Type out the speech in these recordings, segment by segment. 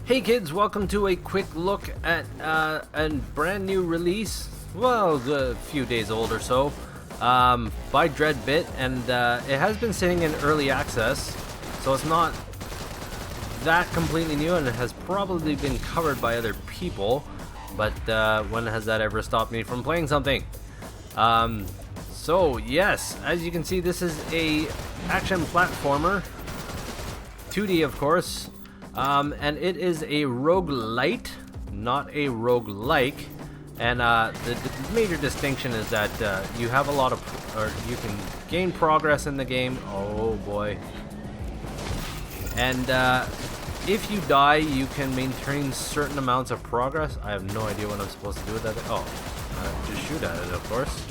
Hey kids, welcome to a quick look at a brand new release, well, a few days old or so, by Dreadbit, and it has been sitting in early access, so it's not that completely new, and it has probably been covered by other people, but when has that ever stopped me from playing something? So yes, as you can see, this is a action platformer, 2D of course. And it is a roguelite, not a roguelike. And the major distinction is that you have a lot of, or you can gain progress in the game. Oh boy. And if you die, you can maintain certain amounts of progress. I have no idea what I'm supposed to do with that. Oh, just shoot at it, of course.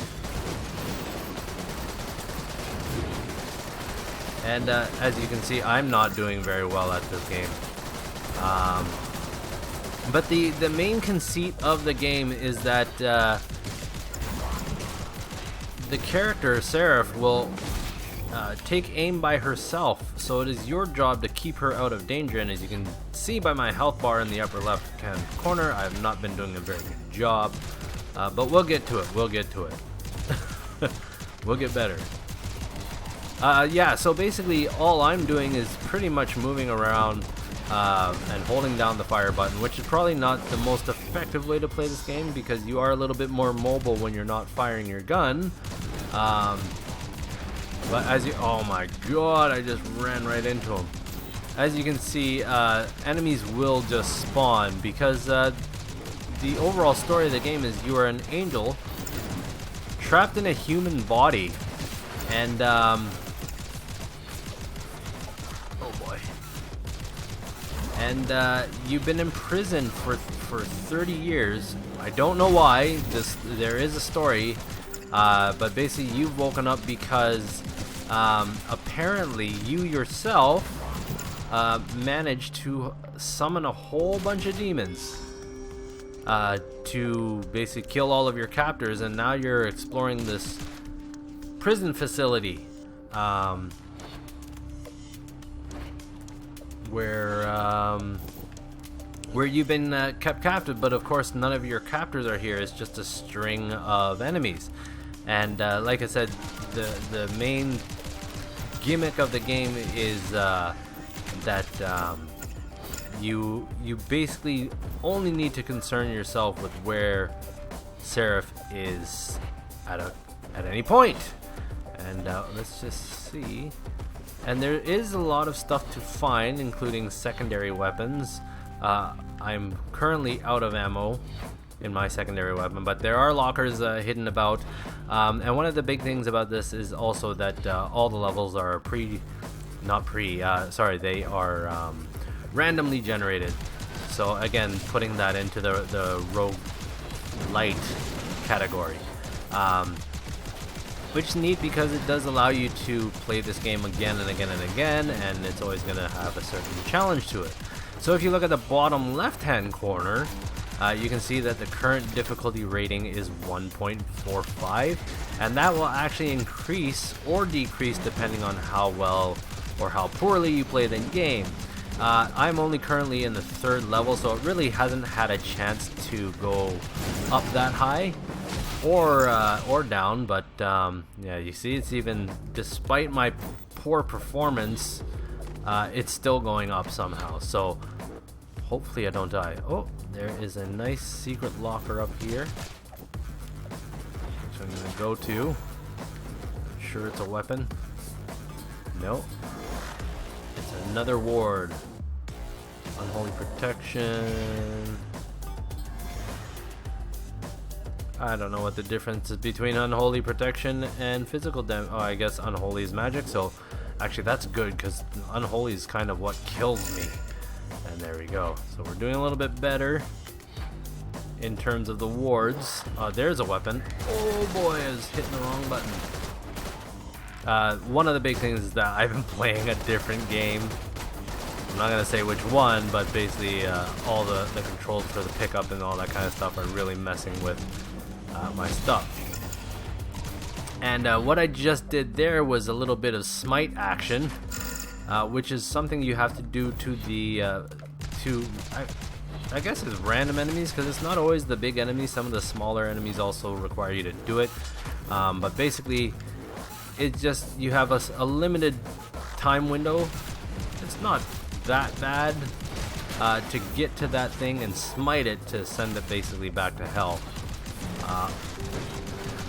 And as you can see, I'm not doing very well at this game. But the main conceit of the game is that the character, Seraph, will take aim by herself, so it is your job to keep her out of danger. And as you can see by my health bar in the upper left hand corner, I have not been doing a very good job, but we'll get to it, we'll get better. Yeah, so basically all I'm doing is pretty much moving around and holding down the fire button, which is probably not the most effective way to play this game because you are a little bit more mobile when you're not firing your gun. But as you, oh my god, I just ran right into him. As you can see, enemies will just spawn because the overall story of the game is you are an angel trapped in a human body, and you've been imprisoned for 30 years. I don't know why. There is a story, but basically you've woken up because apparently you yourself managed to summon a whole bunch of demons to basically kill all of your captors, and now you're exploring this prison facility. Where you've been kept captive, but of course none of your captors are here. It's just a string of enemies, and like I said, the main gimmick of the game is that you basically only need to concern yourself with where Seraph is at any point. And let's just see. And there is a lot of stuff to find, including secondary weapons. I'm currently out of ammo in my secondary weapon, but there are lockers hidden about. And one of the big things about this is also that all the levels are they are randomly generated. So again, putting that into the roguelite category. Which is neat because it does allow you to play this game again and again and again, and it's always going to have a certain challenge to it. So if you look at the bottom left hand corner, you can see that the current difficulty rating is 1.45, and that will actually increase or decrease depending on how well or how poorly you play the game. I'm only currently in the 3rd level, so it really hasn't had a chance to go up that high or down, but yeah, you see, it's even, despite my poor performance, it's still going up somehow. So hopefully I don't die. Oh, there is a nice secret locker up here, which I'm gonna go to. I'm sure it's a weapon. No, it's another ward. Unholy protection. I don't know what the difference is between unholy protection and physical damage. Oh, I guess unholy is magic, so actually that's good because unholy is kind of what kills me. And there we go. So we're doing a little bit better in terms of the wards. There's a weapon. Oh boy, I was hitting the wrong button. One of the big things is that I've been playing a different game. I'm not going to say which one, but basically all the controls for the pickup and all that kind of stuff are really messing with my stuff. And what I just did there was a little bit of smite action, which is something you have to do to the to, I guess it's random enemies, because it's not always the big enemies. Some of the smaller enemies also require you to do it. But basically, it's just, you have a limited time window. It's not that bad to get to that thing and smite it to send it basically back to hell.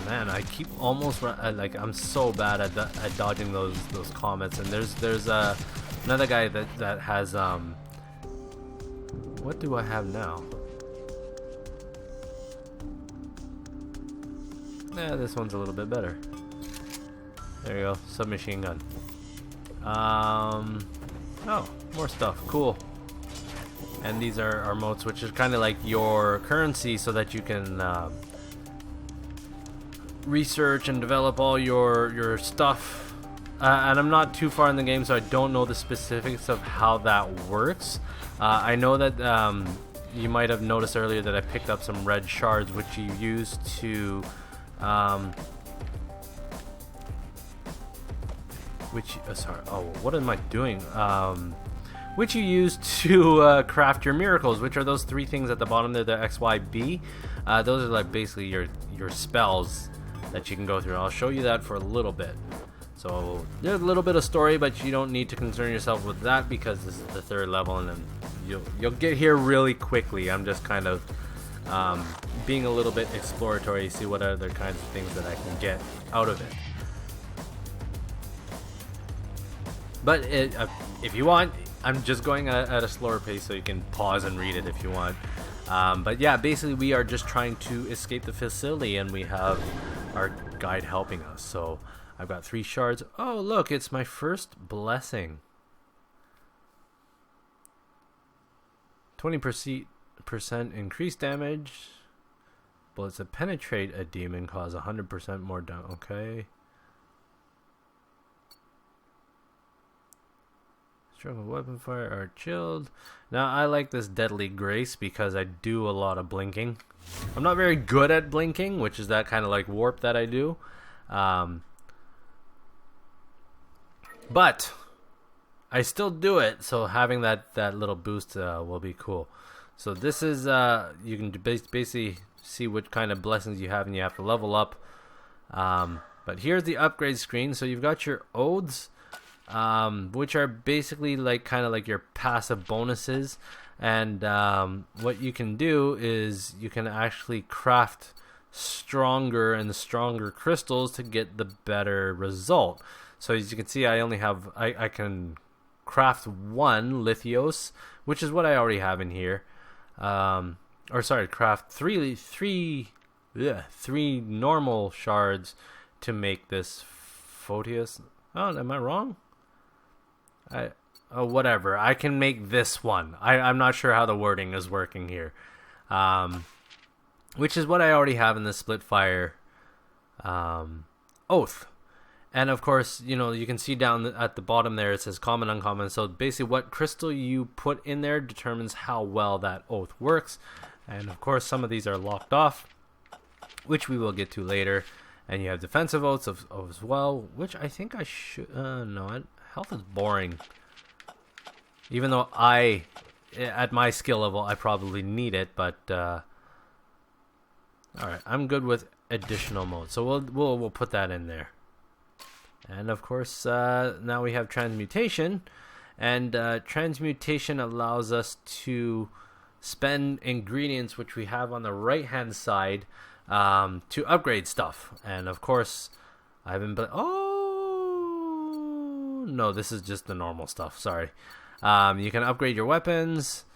Man, I keep almost like, I'm so bad at dodging those comets. And there's another guy that has what do I have now? Yeah, this one's a little bit better. There you go, submachine gun. Oh, more stuff, cool. And these are motes, which is kind of like your currency, so that you can research and develop all your stuff. And I'm not too far in the game, so I don't know the specifics of how that works. I know that you might have noticed earlier that I picked up some red shards, which you use to what am I doing? Which you use to craft your miracles, which are those three things at the bottom there, the X, Y, B. Those are like basically your spells that you can go through. I'll show you that for a little bit. So there's a little bit of story, but you don't need to concern yourself with that, because this is the 3rd level, and then you'll get here really quickly. I'm just kind of being a little bit exploratory, see what other kinds of things that I can get out of it. But if you want, I'm just going at a slower pace, so you can pause and read it if you want. But yeah, basically we are just trying to escape the facility, and we have our guide helping us. So I've got 3 shards. Oh, look, it's my first blessing. 20% increased damage. Bullets that penetrate a demon cause 100% more damage. Okay. Stroke of weapon fire are chilled. Now I like this Deadly Grace because I do a lot of blinking. I'm not very good at blinking, which is that kind of like warp that I do. But I still do it, so having that little boost will be cool. So this is you can basically see what kind of blessings you have, and you have to level up. But here's the upgrade screen. So you've got your oaths, which are basically like kind of like your passive bonuses. And what you can do is you can actually craft stronger and stronger crystals to get the better result. So as you can see, I can craft 1 lithios, which is what I already have in here. Craft three normal shards to make this Photius. Oh, am I wrong? Whatever. I can make this one. I'm not sure how the wording is working here. Which is what I already have in the Splitfire Oath. And of course, you can see down at the bottom there, it says common, uncommon. So basically what crystal you put in there determines how well that oath works. And of course, some of these are locked off, which we will get to later. And you have defensive oaths as well, which I think I should... no, health is boring. Even though at my skill level, I probably need it. But, alright, I'm good with additional modes. So we'll put that in there. And of course, now we have transmutation, and transmutation allows us to spend ingredients, which we have on the right hand side, to upgrade stuff. And of course, I haven't been... Oh no, this is just the normal stuff, sorry. You can upgrade your weapons,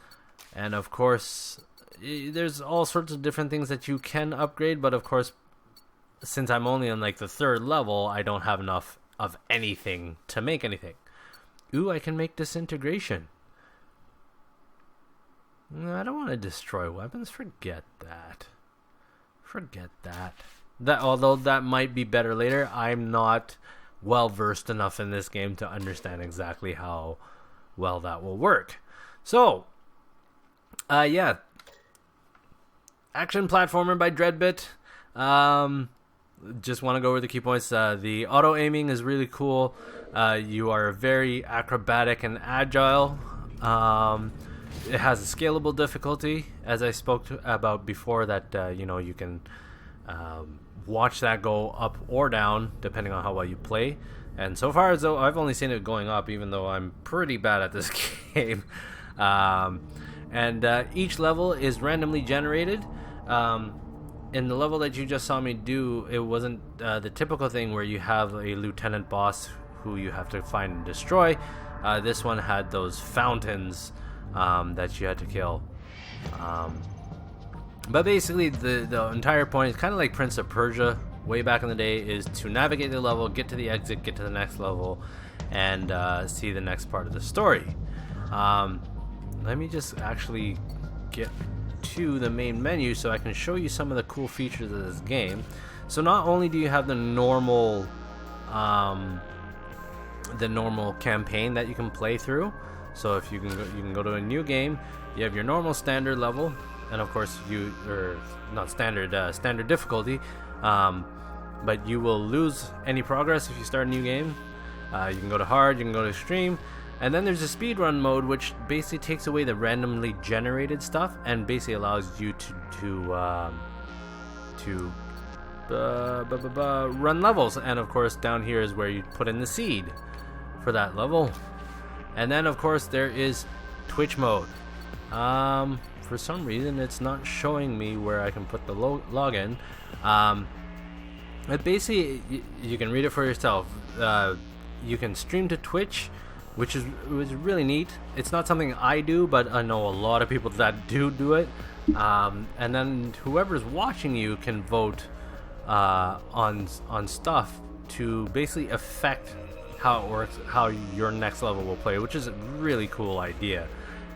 and of course there's all sorts of different things that you can upgrade, but of course, since I'm only on like the 3rd level, I don't have enough of anything to make anything. Ooh, I can make disintegration. No, I don't want to destroy weapons. Forget that. Although that might be better later, I'm not well versed enough in this game to understand exactly how well that will work. So, yeah. Action platformer by Dreadbit. Just want to go over the key points. The auto aiming is really cool. You are very acrobatic and agile. it has a scalable difficulty, as I spoke about before, that you know, you can watch that go up or down depending on how well you play. And so far, as though I've only seen it going up, even though I'm pretty bad at this game. Each level is randomly generated. In the level that you just saw me do, it wasn't the typical thing where you have a lieutenant boss who you have to find and destroy. This one had those fountains that you had to kill. But basically, the entire point is kind of like Prince of Persia way back in the day, is to navigate the level, get to the exit, get to the next level, and see the next part of the story. Let me just actually get to the main menu so I can show you some of the cool features of this game. So not only do you have the normal campaign that you can play through. So if you can go to a new game, you have your normal standard level, and of course standard difficulty, but you will lose any progress if you start a new game. You can go to hard, you can go to extreme, and then there's a speedrun mode, which basically takes away the randomly generated stuff and basically allows you to run levels. And of course, down here is where you put in the seed for that level. And then of course there is Twitch mode. For some reason it's not showing me where I can put the login. But basically, you can read it for yourself. You can stream to Twitch, which was really neat. It's not something I do, but I know a lot of people that do it. And then whoever's watching you can vote on stuff to basically affect how it works, how your next level will play, which is a really cool idea.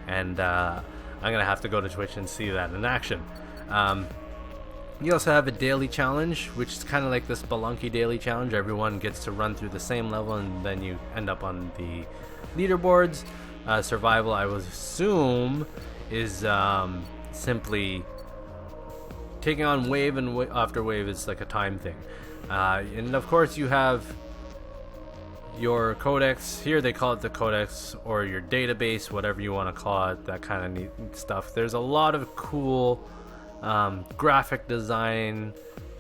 And I'm gonna have to go to Twitch and see that in action. You also have a daily challenge, which is kind of like the Spelunky daily challenge. Everyone gets to run through the same level, and then you end up on the leaderboards. Survival, I would assume, is simply taking on wave after wave. It's like a time thing. And of course, you have your codex. Here they call it the codex, or your database, whatever you want to call it, that kind of neat stuff. There's a lot of cool graphic design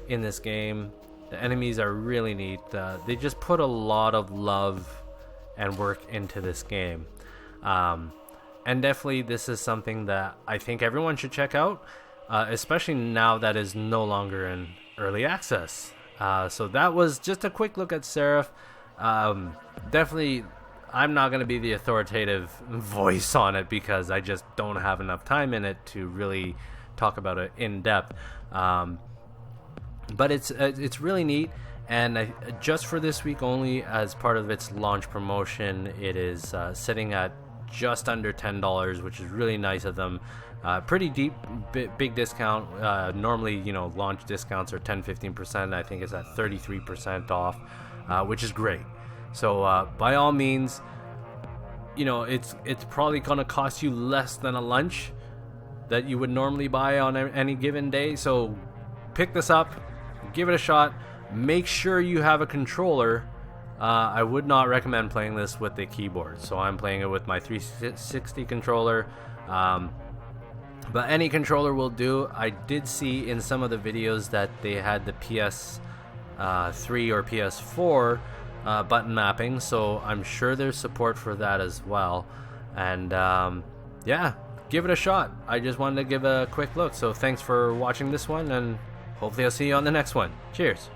in this game. The enemies are really neat. They just put a lot of love and work into this game, and definitely this is something that I think everyone should check out, especially now that is no longer in early access. So that was just a quick look at Seraph. Definitely I'm not going to be the authoritative voice on it because I just don't have enough time in it to really talk about it in depth, but it's really neat. And just for this week only, as part of its launch promotion, it is sitting at just under $10, which is really nice of them. Pretty big discount. Normally, you know, launch discounts are 10-15%. I think it's at 33% off, which is great. So by all means, you know, it's probably gonna cost you less than a lunch that you would normally buy on any given day. So pick this up, give it a shot. Make sure you have a controller. I would not recommend playing this with the keyboard, so I'm playing it with my 360 controller, but any controller will do. I did see in some of the videos that they had the PS3 or PS4 button mapping, so I'm sure there's support for that as well. And yeah, give it a shot. I just wanted to give a quick look. So thanks for watching this one, and hopefully I'll see you on the next one. Cheers.